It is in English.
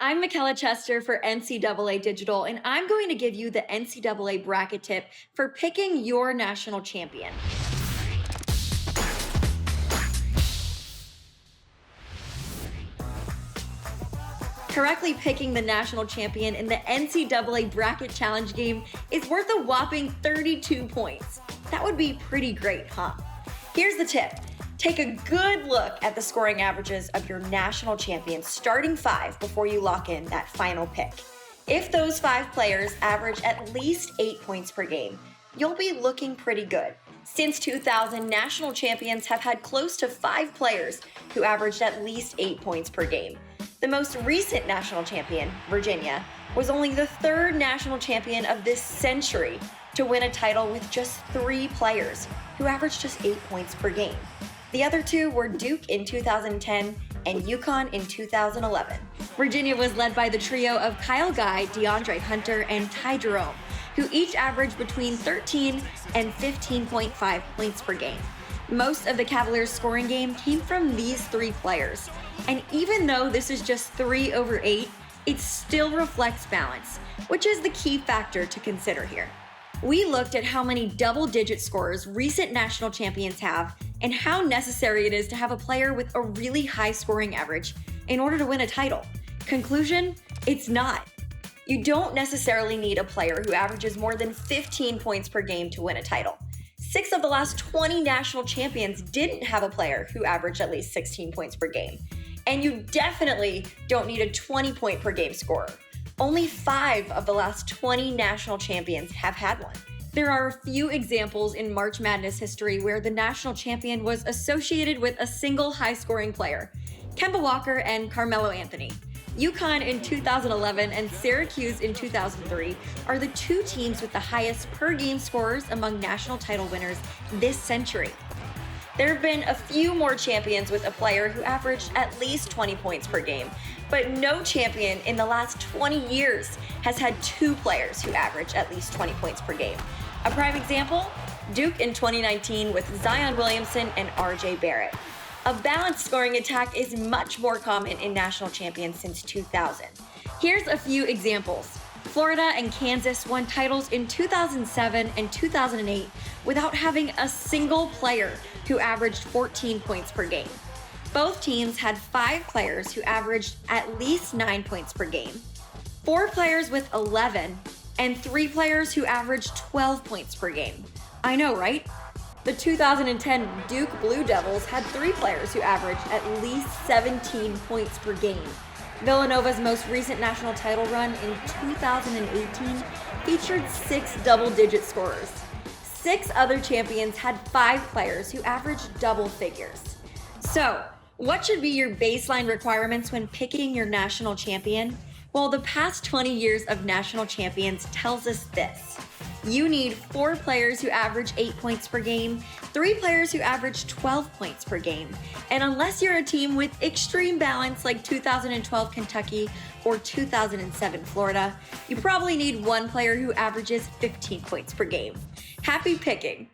I'm Michaela Chester for NCAA Digital, and I'm going to give you the NCAA bracket tip for picking your national champion. Correctly picking the national champion in the NCAA bracket challenge game is worth a whopping 32 points. That would be pretty great, huh? Here's the tip. Take a good look at the scoring averages of your national champion's starting five before you lock in that final pick. If those five players average at least 8 points per game, you'll be looking pretty good. Since 2000, national champions have had close to 5 players who averaged at least 8 points per game. The most recent national champion, Virginia, was only the third national champion of this century to win a title with just 3 players who averaged just 8 points per game. The other two were Duke in 2010 and UConn in 2011. Virginia was led by the trio of Kyle Guy, DeAndre Hunter, and Ty Jerome, who each averaged between 13 and 15.5 points per game. Most of the Cavaliers' scoring game came from these 3 players. And even though this is just 3 over 8, it still reflects balance, which is the key factor to consider here. We looked at how many double-digit scorers recent national champions have and how necessary it is to have a player with a really high scoring average in order to win a title. Conclusion, it's not. You don't necessarily need a player who averages more than 15 points per game to win a title. 6 of the last 20 national champions didn't have a player who averaged at least 16 points per game. And you definitely don't need a 20-point per game scorer. Only 5 of the last 20 national champions have had one. There are a few examples in March Madness history where the national champion was associated with a single high-scoring player: Kemba Walker and Carmelo Anthony. UConn in 2011 and Syracuse in 2003 are the 2 teams with the highest per-game scorers among national title winners this century. There have been a few more champions with a player who averaged at least 20 points per game, but no champion in the last 20 years has had 2 players who average at least 20 points per game. A prime example, Duke in 2019 with Zion Williamson and RJ Barrett. A balanced scoring attack is much more common in national champions since 2000. Here's a few examples. Florida and Kansas won titles in 2007 and 2008 without having a single player who averaged 14 points per game. Both teams had 5 players who averaged at least 9 points per game, 4 players with 11, and 3 players who averaged 12 points per game. I know, right? The 2010 Duke Blue Devils had 3 players who averaged at least 17 points per game. Villanova's most recent national title run in 2018 featured 6 double-digit scorers. 6 other champions had 5 players who averaged double figures. So, what should be your baseline requirements when picking your national champion? Well, the past 20 years of national champions tells us this. You need 4 players who average 8 points per game, 3 players who average 12 points per game, and unless you're a team with extreme balance like 2012 Kentucky or 2007 Florida, you probably need 1 player who averages 15 points per game. Happy picking!